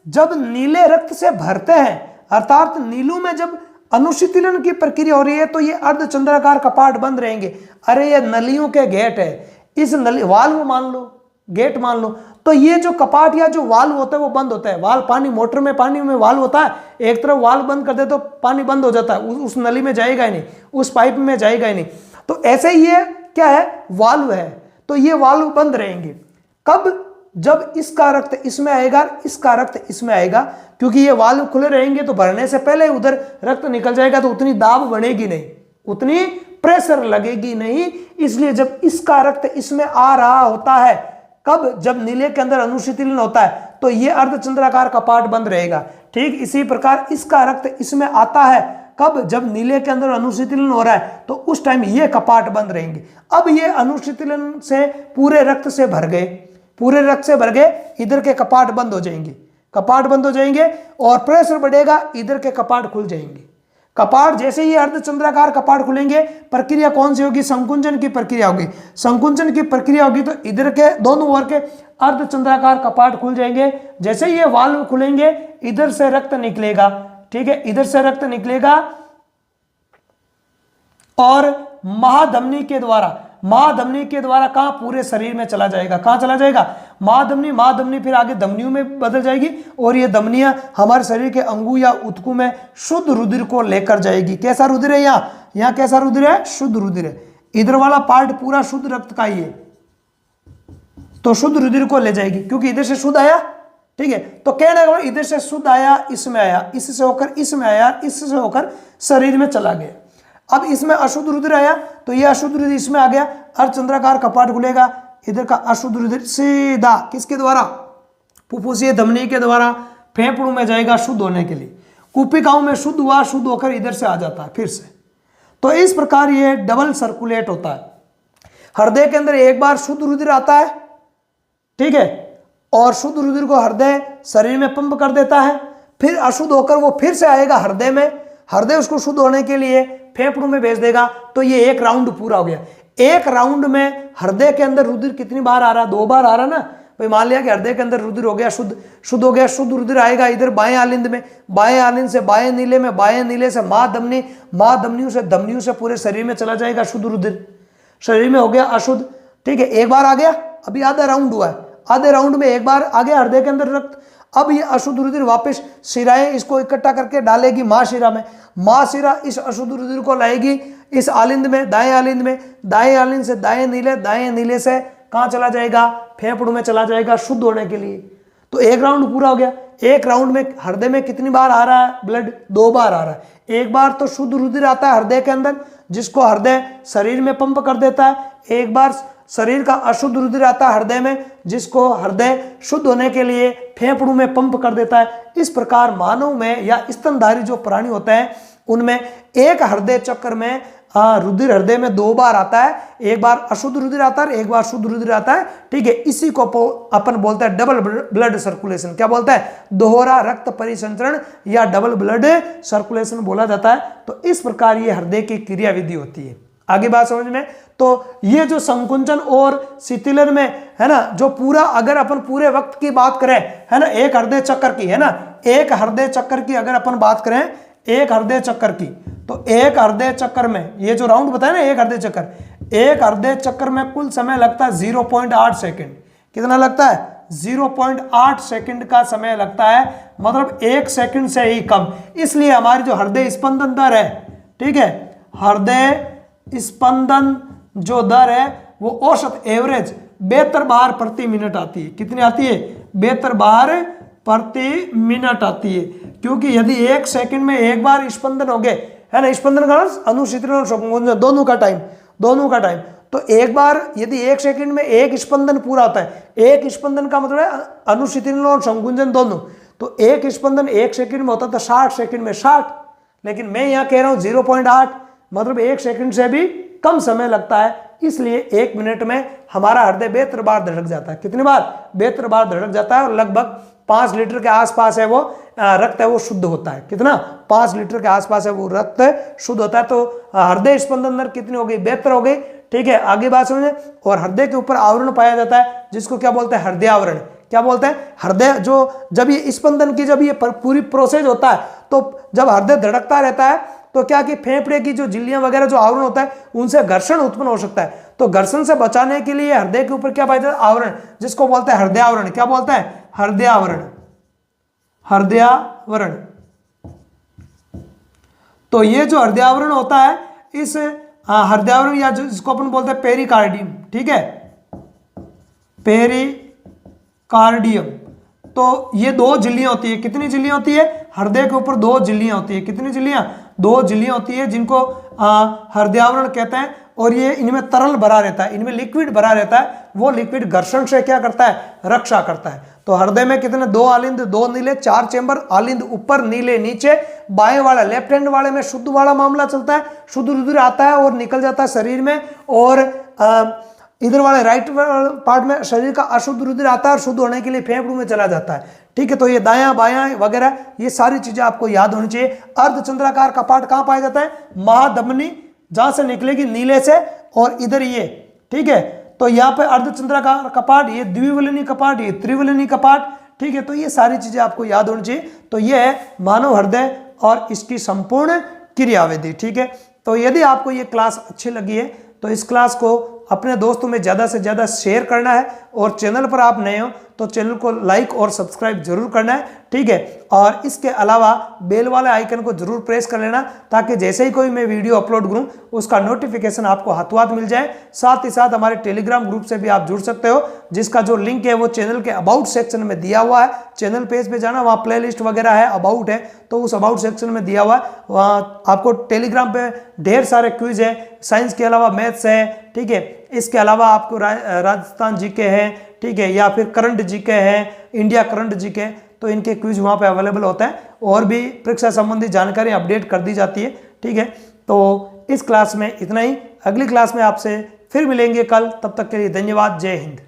जब नीले रक्त से भरते हैं, अर्थात नीलू में जब अनुशीतलन की प्रक्रिया हो रही है, तो ये अर्धचंद्राकार कपाट बंद रहेंगे। अरे ये नलियों के गेट है, इस नली वाल्व मान लो, गेट मान लो, तो ये जो कपाट या जो वाल्व होता है वो बंद होता है। वाल्व पानी, मोटर में पानी में वाल्व होता है, एक तरफ वाल्व बंद कर दे तो पानी बंद हो जाता है, उस नली में जाएगा ही नहीं, उस पाइप में जाएगा ही नहीं। तो ऐसे ही ये क्या है, वाल्व है, तो ये वाल्व बंद रहेंगे। कब? जब इसका रक्त इसमें आएगा, इसका रक्त इसमें आएगा, क्योंकि ये वाल्व खुले रहेंगे तो भरने से पहले उधर रक्त निकल जाएगा, तो उतनी दाब बनेगी नहीं, उतनी प्रेशर लगेगी नहीं। इसलिए जब इसका रक्त इसमें आ रहा होता है, कब? जब नीले के अंदर अनुशीतलन होता है, तो ये अर्धचंद्राकार कपाट बंद रहेगा। ठीक इसी प्रकार इसका रक्त इसमें आता है, कब? जब नीले के अंदर अनुशीतलन हो रहा है, तो उस टाइम ये कपाट बंद रहेंगे। अब ये अनुशीतलन से पूरे रक्त से भर गए, पूरे रक्त से भर गए, इधर के कपाट बंद हो जाएंगे, कपाट बंद हो जाएंगे और प्रेशर बढ़ेगा, इधर के कपाट खुल जाएंगे। कपाट जैसे ही अर्धचंद्राकार कपाट खुलेंगे, प्रक्रिया कौन सी होगी? संकुंचन की प्रक्रिया होगी। संकुंचन की प्रक्रिया होगी तो इधर के दोनों ओर के अर्धचंद्राकार कपाट खुल जाएंगे। जैसे ही ये वाल्व खुलेंगे, इधर से रक्त निकलेगा, ठीक है, इधर से रक्त निकलेगा और महाधमनी के द्वारा कहां? पूरे शरीर में चला जाएगा। कहां चला जाएगा? महाधमनी फिर आगे धमनियों में बदल जाएगी और ये धमनियां हमारे शरीर के अंगों या ऊतकों में शुद्ध रुधिर को लेकर जाएगी। कैसा रुधिर है? यहाँ कैसा रुधिर है? शुद्ध रुधिर है। इधर वाला पार्ट पूरा शुद्ध रक्त का ही है, तो शुद्ध रुधिर को ले जाएगी, क्योंकि इधर से शुद्ध आया, ठीक है। तो कहने का इधर से शुद्ध आया, इसमें आया, इससे होकर इसमें आया, इससे होकर शरीर में चला गया। अब इसमें अशुद्ध रुधिर आया, तो यह अशुद्ध रुधिर इसमें आ गया, अर्धचंद्राकार कपाट खुलेगा, इधर का अशुद्ध रुधिर सीधा किसके द्वारा? फुफ्फुसीय धमनी के द्वारा फेफड़ों में जाएगा शुद्ध होने के लिए। कुपिकाओं में शुद्ध हुआ, शुद्ध होकर इधर से आ जाता है फिर से। तो इस प्रकार ये डबल सर्कुलेट होता है। हृदय के अंदर एक बार शुद्ध रुधिर आता है, ठीक है, और शुद्ध रुधिर को हृदय शरीर में पंप कर देता है, फिर अशुद्ध होकर वो फिर से आएगा हृदय में, हृदय उसको शुद्ध होने के लिए फेफड़ों में भेज देगा। तो ये एक राउंड पूरा हो गया। एक राउंड में हृदय के अंदर रुधिर कितनी बार आ रहा? 2 बार आ रहा ना भाई। मान लिया कि हृदय के अंदर रुधिर हो गया, शुद्ध हो गया, शुद्ध रुधिर आएगा इधर बाएं आलिंद में, बाएं आलिंद से बाएं नीले में, बाएं नीले से महाधमनी, महाधमनियों से धमनियों से पूरे शरीर में चला जाएगा शुद्ध रुधिर। शरीर में हो गया अशुद्ध, ठीक है, एक बार आ गया, अभी आधा राउंड हुआ है, आधे राउंड में एक बार आ गया हृदय के अंदर रक्त। अब ये अशुद्ध रुधिर वापस शिराएं इसको इकट्ठा करके डालेगी महाशिरा में, महाशिरा इस अशुद्ध रुधिर को लाएगी इस आलिंद में, दाएं आलिंद में, दाएं आलिंद से दाएं नीले, दाएं नीले से कहां चला जाएगा? फेफड़ों में चला जाएगा शुद्ध होने के लिए। तो एक राउंड पूरा हो गया। एक राउंड में हृदय में कितनी बार आ रहा है ब्लड? 2 बार आ रहा है। एक बार तो शुद्ध रुधिर आता है हृदय के अंदर, जिसको हृदय शरीर में पंप कर देता है। एक बार शरीर का अशुद्ध रुधिर आता है हृदय में, जिसको हृदय शुद्ध होने के लिए फेफड़ों में पंप कर देता है। इस प्रकार मानव में या स्तनधारी जो प्राणी होते हैं उनमें एक हृदय चक्र में रुधिर हृदय में 2 बार आता है। एक बार अशुद्ध रुधिर आता है, एक बार शुद्ध रुधिर आता है, ठीक है। इसी को अपन बोलते हैं डबल ब्लड सर्कुलेशन। क्या बोलता है? दोहरा रक्त परिसंचरण या डबल ब्लड सर्कुलेशन बोला जाता है। तो इस प्रकार ये हृदय की क्रिया विधि होती है। आगे बात समझ में? तो ये जो संकुंचन और शिथिलन में है ना, जो पूरा अगर अपन पूरे वक्त की बात करें है ना, एक हृदय चक्कर की है ना, एक हृदय चक्कर की अगर अपन बात करें, एक हृदय चक्कर की, तो एक हृदय चक्कर में ये जो राउंड बताया ना, एक हृदय चक्कर में कुल समय लगता है 0.8 सेकंड। कितना लगता है? 0.8 सेकंड का समय लगता है, मतलब 1 सेकंड से ही कम। इसलिए हमारी जो हृदय स्पंदन दर है, ठीक है, हृदय स्पंदन जो दर है वो औसत एवरेज 72 बार प्रति मिनट आती है। कितनी आती है? 72 बार प्रति मिनट आती है। क्योंकि यदि 1 सेकंड में एक बार स्पंदन हो गए, है ना, स्पंदन का अनुशीतलन और संकुंचन दोनों का टाइम, तो एक बार यदि 1 सेकंड में एक स्पंदन पूरा होता है, एक स्पंदन का मतलब है अनुशीतलन और संकुंचन दोनों, तो एक स्पंदन 1 सेकंड में होता था 60 सेकंड में 60, लेकिन मैं यहाँ कह रहा हूँ 0.8, मतलब 1 सेकंड से भी कम समय लगता है। इसलिए 1 मिनट में हमारा हृदय 72 बार धड़क जाता है। कितनी बार? 72 बार धड़क जाता है और लगभग 5 लीटर के आसपास है वो रक्त है वो शुद्ध होता है। कितना? 5 लीटर के आसपास है वो रक्त शुद्ध होता है। तो हृदय स्पंदन दर कितनी हो गई? 72 हो गई, ठीक है। आगे बात समझे। और हृदय के ऊपर आवरण पाया जाता है जिसको क्या बोलते हैं? हृदयावरण। क्या बोलते हैं, हृदय जो जब ये स्पंदन की जब ये पूरी प्रोसेस होता है तो जब हृदय धड़कता रहता है तो क्या कि फेफड़े की जो झिल्लियां वगैरह जो आवरण होता है उनसे घर्षण उत्पन्न हो सकता है। तो घर्षण से बचाने के लिए हृदय के ऊपर क्या पाया जाता है, आवरण, जिसको बोलते हैं हृदयावरण। क्या बोलते हैं, हृदयावरण, हृदयावरण। तो ये जो हृदयावरण होता है, इस हृदयावरण या जिसको अपन बोलते हैं पेरिकार्डियम, ठीक है, पेरिकार्डियम। तो ये 2 झिल्लियां होती है। कितनी झिल्लियां होती है, हृदय के ऊपर 2 झिल्लियां होती है। कितनी झिल्लियां, 2 झिल्लियां होती है, जिनको हृदयावरण कहते हैं। और ये इनमें तरल भरा रहता है, इनमें लिक्विड भरा रहता है। वो लिक्विड घर्षण से क्या करता है, रक्षा करता है। तो हृदय में कितने, 2 आलिंद, 2 नीले, 4 चेंबर, आलिंद ऊपर, नीले नीचे। बाएं वाला, लेफ्ट हैंड वाले में शुद्ध वाला मामला चलता है, शुद्ध रुधिर आता है और निकल जाता है शरीर में। और इधर वाले राइट पार्ट में शरीर का अशुद्ध रुधिर आता है और शुद्ध होने के लिए फेफड़ों में चला जाता है, ठीक है। तो ये दायां बायां वगैरह ये सारी चीजें आपको याद होनी चाहिए। अर्धचंद्राकार कपाट कहाँ पाया जाता है, महाधमनी, जहां से निकलेगी नीले से, और इधर ये, ठीक है। तो यहाँ पे अर्धचंद्राकार कपाट, ये द्विवलनी कपाट, ये त्रिवलनी कपाट, ठीक है। तो ये सारी चीजें आपको याद होनी चाहिए। तो ये है मानव हृदय और इसकी संपूर्ण क्रियाविधि, ठीक है। तो यदि आपको ये क्लास अच्छी लगी है तो इस क्लास को अपने दोस्तों में ज़्यादा से ज़्यादा शेयर करना है। और चैनल पर आप नए हो तो चैनल को लाइक और सब्सक्राइब जरूर करना है, ठीक है। और इसके अलावा बेल वाले आइकन को जरूर प्रेस कर लेना, ताकि जैसे ही कोई मैं वीडियो अपलोड करूं उसका नोटिफिकेशन आपको हाथों हाथ मिल जाए। साथ ही साथ हमारे टेलीग्राम ग्रुप से भी आप जुड़ सकते हो, जिसका जो लिंक है वो चैनल के अबाउट सेक्शन में दिया हुआ है। चैनल पेज पे जाना, वहाँ प्ले लिस्ट वगैरह है, अबाउट है, तो उस अबाउट सेक्शन में दिया हुआ है। वहाँ आपको टेलीग्राम पे ढेर सारे क्विज है, साइंस के अलावा मैथ्स है, ठीक है। इसके अलावा आपको राजस्थान जीके है, ठीक है, या फिर करंट जीके है, इंडिया करंट जीके, तो इनके क्विज वहाँ पे अवेलेबल होता है। और भी परीक्षा संबंधी जानकारी अपडेट कर दी जाती है, ठीक है। तो इस क्लास में इतना ही। अगली क्लास में आपसे फिर मिलेंगे कल, तब तक के लिए धन्यवाद। जय हिंद।